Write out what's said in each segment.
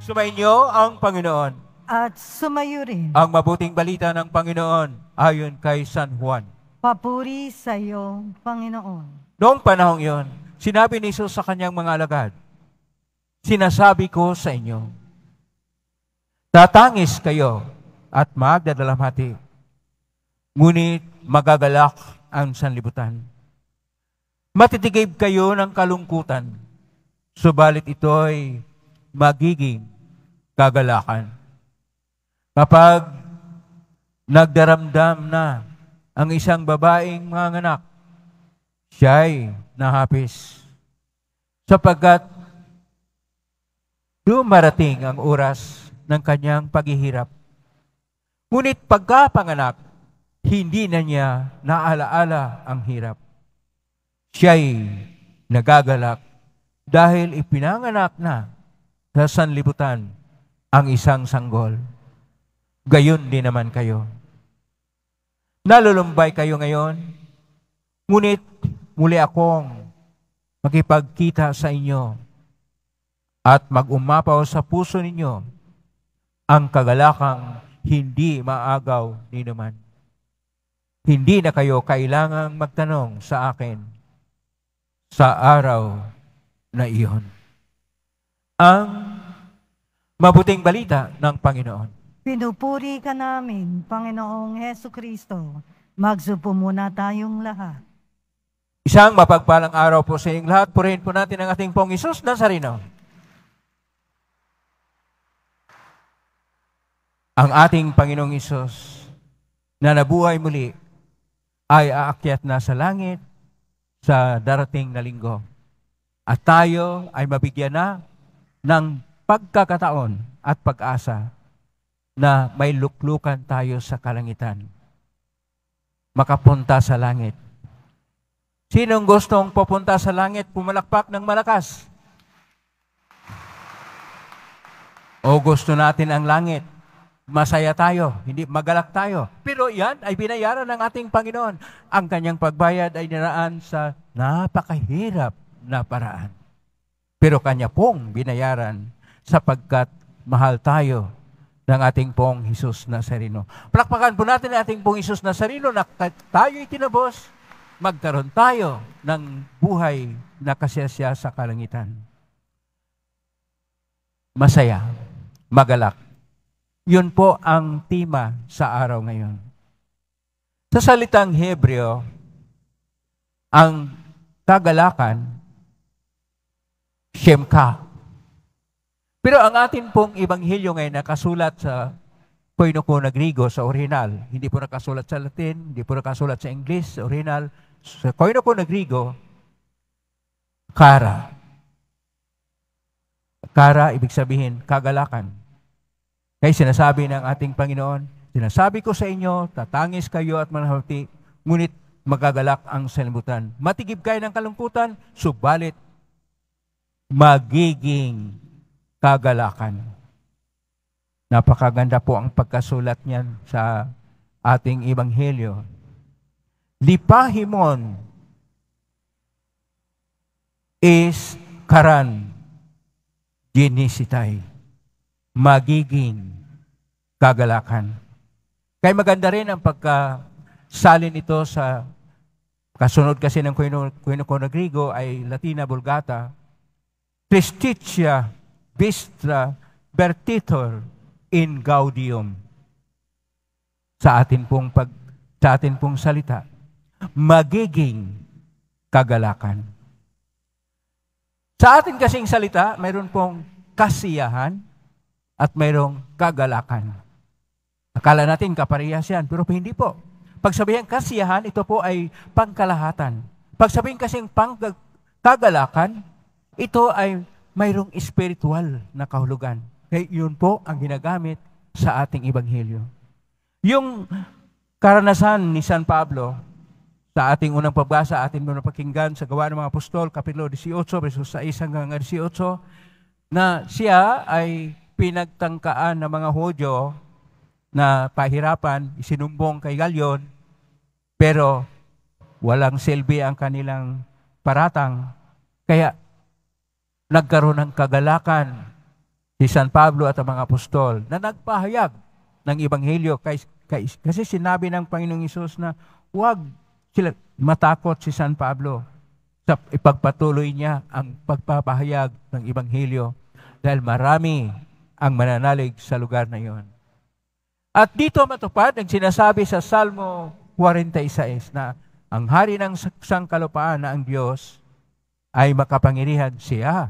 Sumainyo ang Panginoon. At sumayo rin. Ang mabuting balita ng Panginoon ayon kay San Juan. Papuri sa iyo, Panginoon. Noong panahong iyon, sinabi ni Jesus sa kanyang mga alagad, "Sinasabi ko sa inyo, tatangis kayo at magdadalamhati, ngunit magagalak ang sanlibutan. Matitigib kayo ng kalungkutan, subalit ito'y magiging kagalakan. Kapag nagdaramdam na ang isang babaeng manganak, siya'y nahapis, sapagkat dumarating ang oras ng kanyang paghihirap. Ngunit pagkapanganak, hindi na niya naalaala ang hirap. Siya'y nagagalak dahil ipinanganak na sa sanlibutan ang isang sanggol. Gayon din naman kayo. Nalulumbay kayo ngayon, ngunit muli akong makipagkita sa inyo at mag-umapaw sa puso ninyo ang kagalakang hindi maagaw ni naman. Hindi na kayo kailangang magtanong sa akin sa araw na iyon." Ang mabuting balita ng Panginoon. Pinupuri ka namin, Panginoong Heso Kristo. Magsupo muna tayong lahat. Isang mapagpalang araw po sa inyong lahat. Purihin po natin ang ating Pong Hesus Nazareno. Ang ating Panginoong Hesus na nabuhay muli ay aakyat na sa langit sa darating na linggo. At tayo ay mabigyan na ng pagkakataon at pag-asa na may luklukan tayo sa kalangitan. Makapunta sa langit. Sinong gustong pupunta sa langit, pumalakpak ng malakas? O gusto natin ang langit? Masaya tayo, hindi magalak tayo. Pero yan ay binayaran ng ating Panginoon. Ang kanyang pagbayad ay niraan sa napakahirap na paraan. Pero kanya pong binayaran sapagkat mahal tayo ng ating pong Hesus Nazareno. Palakpakan po natin ang ating pong Hesus Nazareno na tayo'y tinabos, magkaroon tayo ng buhay na kasiyasya sa kalangitan. Masaya, magalak. Yun po ang tema sa araw ngayon. Sa salitang Hebreo, ang kagalakan, Shemka. Pero ang atin pong Ebanghelyo ngayon nakasulat sa Koinokona Griego sa orihinal. Hindi po nakasulat sa Latin, hindi po nakasulat sa English, sa orihinal. Sa Koinokona Griego, Kara. Kara, ibig sabihin, kagalakan. Kaya sinasabi ng ating Panginoon, sinasabi ko sa inyo, tatangis kayo at manahati, ngunit magagalak ang sanlibutan. Matigib kayo ng kalungkutan, subalit magiging kagalakan. Napakaganda po ang pagkasulat niyan sa ating Ebanghelyo. Lipahimon is karan ginisitay. Magiging kagalakan. Kaya maganda rin ang pagkasalin ito sa kasunod kasi ng Koinokona Griego ay Latina Vulgata. Prestitia vistra vertitur in gaudium. Sa atin pong salita, magiging kagalakan. Sa atin kasing salita, mayroon pong kasiyahan at mayroong kagalakan. Akala natin kaparehas yan, pero hindi po. Pagsabihin kasiyahan, ito po ay pangkalahatan. Pagsabihin kasing kagalakan, ito ay mayroong spiritual na kahulugan. Kaya yun po ang ginagamit sa ating ebanghelyo. Yung karanasan ni San Pablo, sa ating unang pagbasa, ating unang pakinggan sa Gawa ng mga Apostol, Kapitulo 18, versos 6 hanggang 18, na siya ay pinagtangkaan ng mga Hudyo na pahirapan, isinumbong kay Galyon, pero walang silbi ang kanilang paratang. Kaya nagkaroon ng kagalakan si San Pablo at ang mga apostol na nagpahayag ng ebanghelyo kasi sinabi ng Panginoong Hesus na huwag sila matakot si San Pablo sa ipagpatuloy niya ang pagpapahayag ng ebanghelyo dahil marami ang mananalig sa lugar na iyon. At dito matupad ang sinasabi sa Salmo 46 na ang hari ng sangkalupaan na ang Diyos ay makapangyarihan, siya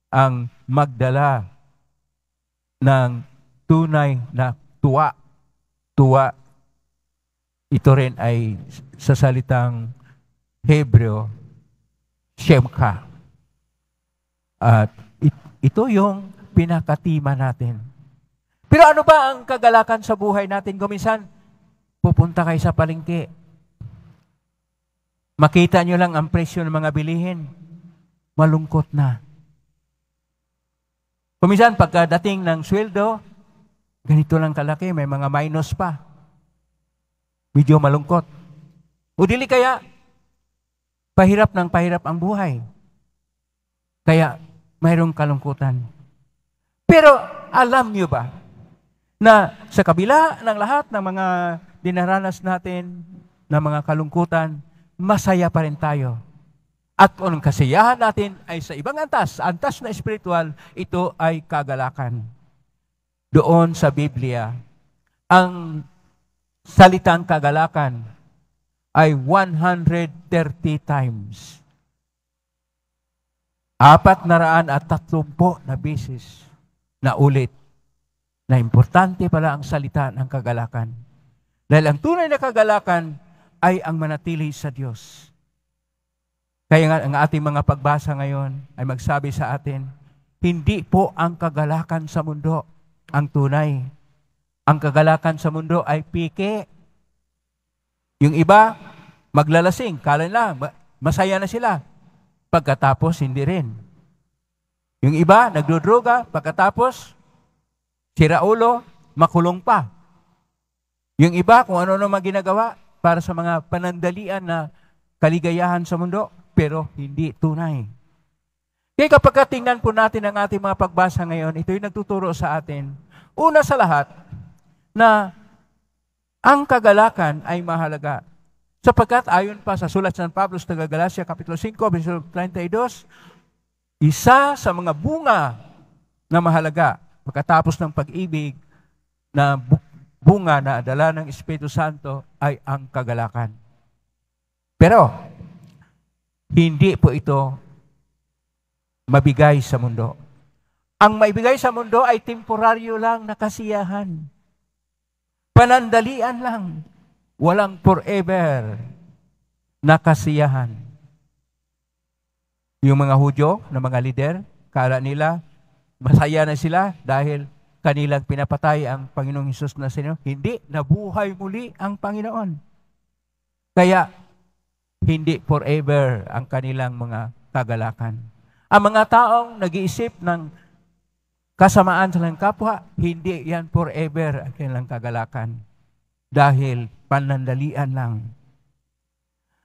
ang magdala ng tunay na tuwa. Tuwa, ito rin ay sa salitang Hebreo, Shemka. At ito yung pinakatima natin. Pero ano ba ang kagalakan sa buhay natin? Kuminsan, pupunta kayo sa palengke. Makita nyo lang ang presyo ng mga bilihin. Malungkot na. Kuminsan, pagkadating ng sweldo, ganito lang kalaki, may mga minus pa. Medyo malungkot. O dili kaya, pahirap ng pahirap ang buhay. Kaya, mayroong kalungkutan. Pero, alam nyo ba, na sa kabila ng lahat ng mga dinaranas natin, ng mga kalungkutan, masaya pa rin tayo. At kung ang kasiyahan natin ay sa ibang antas na espiritual, ito ay kagalakan. Doon sa Biblia, ang salitang kagalakan ay 130 times. 430 na beses na ulit na importante pala ang salita ng kagalakan. Dahil ang tunay na kagalakan ay ang manatili sa Diyos. Kaya nga ang ating mga pagbasa ngayon ay magsabi sa atin, hindi po ang kagalakan sa mundo ang tunay. Ang kagalakan sa mundo ay pike. Yung iba, maglalasing, kala nila, masaya na sila. Pagkatapos, hindi rin. Yung iba, nagdudruga, pagkatapos, siraulo, makulong pa. Yung iba, kung ano-ano ginagawa para sa mga panandalian na kaligayahan sa mundo, pero hindi tunay. Kaya kapag tingnan po natin ang ating mga pagbasa ngayon, ito yung nagtuturo sa atin, una sa lahat, na ang kagalakan ay mahalaga. Sapagkat ayon pa sa sulat ng Pablo sa Galatia, Kapitulo 5, verso 32, isa sa mga bunga na mahalaga pagkatapos ng pag-ibig na bunga na dala ng Espiritu Santo ay ang kagalakan. Pero, hindi po ito mabigay sa mundo. Ang maibigay sa mundo ay temporaryo lang na kasiyahan. Panandalian lang. Walang forever na kasiyahan. Yung mga Hudyo, na mga lider, kala nila, masaya na sila dahil kanilang pinapatay ang Panginoong Hesus na sino. Hindi, nabuhay muli ang Panginoon. Kaya, hindi forever ang kanilang mga kagalakan. Ang mga taong nag-iisip ng kasamaan sa kanilang kapwa, hindi yan forever ang kanilang kagalakan. Dahil panandalian lang.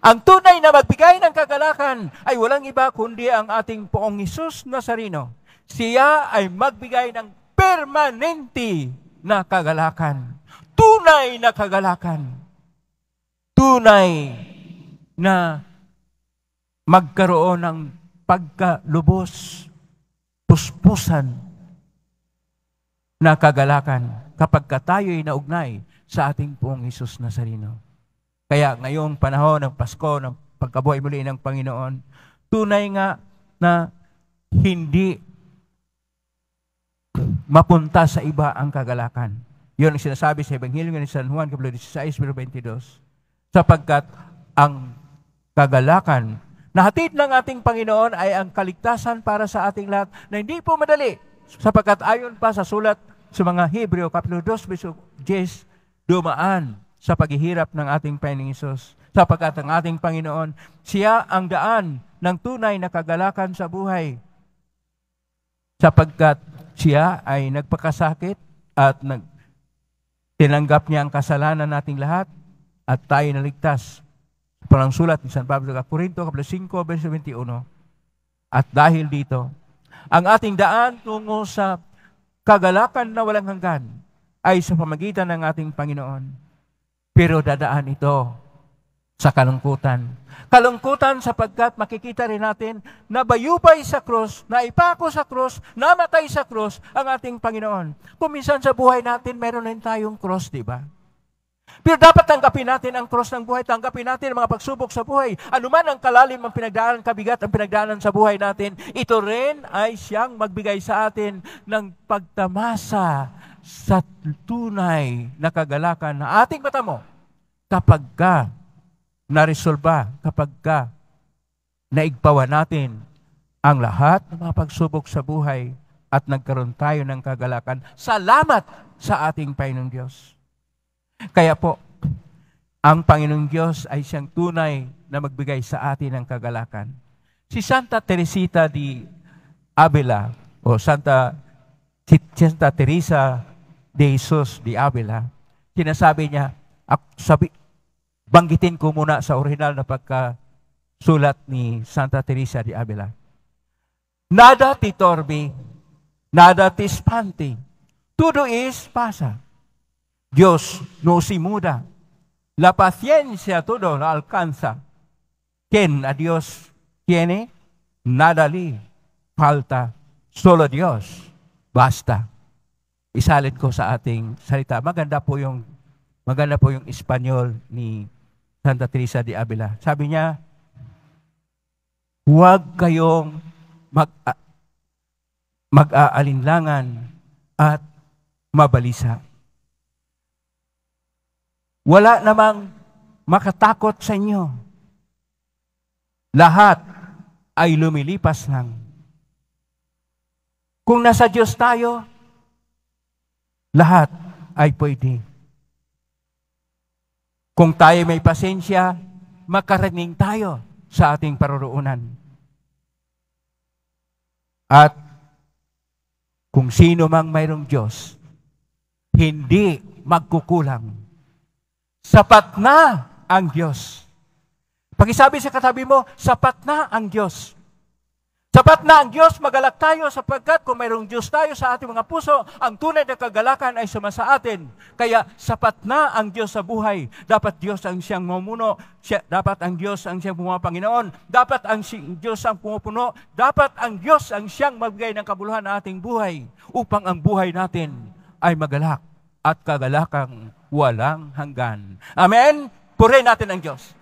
Ang tunay na magbigay ng kagalakan ay walang iba kundi ang ating Poong Hesus Nazareno. Siya ay magbigay ng permanente na kagalakan. Tunay na kagalakan. Tunay na magkaroon ng pagkalubos, puspusan na kagalakan kapag tayo'y naugnay sa ating Poong Hesus Nazareno. Kaya ngayong panahon ng Pasko, ng pagkabuhay muli ng Panginoon, tunay nga na hindi mapunta sa iba ang kagalakan. Yun ang sinasabi sa Ebanghelyo ni San Juan, Kapitulo 16, verso 22. Sapagkat ang kagalakan na hatid ng ating Panginoon ay ang kaligtasan para sa ating lahat na hindi po madali. Sapagkat ayon pa sa sulat sa mga Hebreo, Kapitulo 2, verso 10, dumaan sa paghihirap ng ating Panginoong Hesus. Sapagkat ang ating Panginoon, siya ang daan ng tunay na kagalakan sa buhay. Sapagkat siya ay nagpakasakit at tinanggap niya ang kasalanan nating lahat at tayo naligtas. Parang sulat ni San Pablo sa Corinto, Kapitulo 5, verso 21. At dahil dito, ang ating daan tungo sa kagalakan na walang hanggan ay sa pamagitan ng ating Panginoon. Pero dadaan ito sa kalungkutan. Kalungkutan sapagkat makikita rin natin na bayubay sa krus, na ipako sa krus, namatay sa krus ang ating Panginoon. Kung minsan sa buhay natin, meron rin tayong krus, di ba? Pero dapat tanggapin natin ang krus ng buhay, tanggapin natin ang mga pagsubok sa buhay. Ano man ang kalalim, ang pinagdaanan, kabigat, ang pinagdaanan sa buhay natin, ito rin ay siyang magbigay sa atin ng pagtamasa sa tunay na kagalakan na ating matamo kapag ka naresolba, kapag ka naigpawa natin ang lahat ng mga pagsubok sa buhay at nagkaroon tayo ng kagalakan. Salamat sa ating Panginoong Diyos. Kaya po, ang Panginoong Diyos ay siyang tunay na magbigay sa atin ng kagalakan. Si Santa Teresita de Avila o Santa Teresa de Jesus de Avila, sinasabi niya, banggitin ko muna sa original na pagkasulat ni Santa Teresa de Avila. Nada ti torbi, nada ti spanti, todo es pasa. Dios no se muda, la paciencia todo la alcanza. Quien a Dios tiene, nada le falta, solo Dios basta. Isalin ko sa ating salita. Maganda po yung Espanyol ni Santa Teresa de Avila. Sabi niya, huwag kayong mag-aalinlangan at mabalisa. Wala namang makatakot sa inyo. Lahat ay lumilipas lang. Kung nasa Diyos tayo, lahat ay pwede. Kung tayo may pasensya, makarating tayo sa ating paroroonan. At kung sino mang mayroong Diyos, hindi magkukulang. Sapat na ang Diyos. Pakisabi sa katabi mo, sapat na ang Diyos. Sapat na ang Diyos, magalak tayo sapagkat kung mayroong Diyos tayo sa ating mga puso, ang tunay na kagalakan ay sumasa atin. Kaya sapat na ang Diyos sa buhay. Dapat Diyos ang siyang mamuno, dapat ang Diyos ang siyang Panginoon, dapat ang Diyos ang pumupuno, dapat ang Diyos ang siyang magbigay ng kabuluhan na ating buhay upang ang buhay natin ay magalak at kagalakang walang hanggan. Amen? Purihin natin ang Diyos.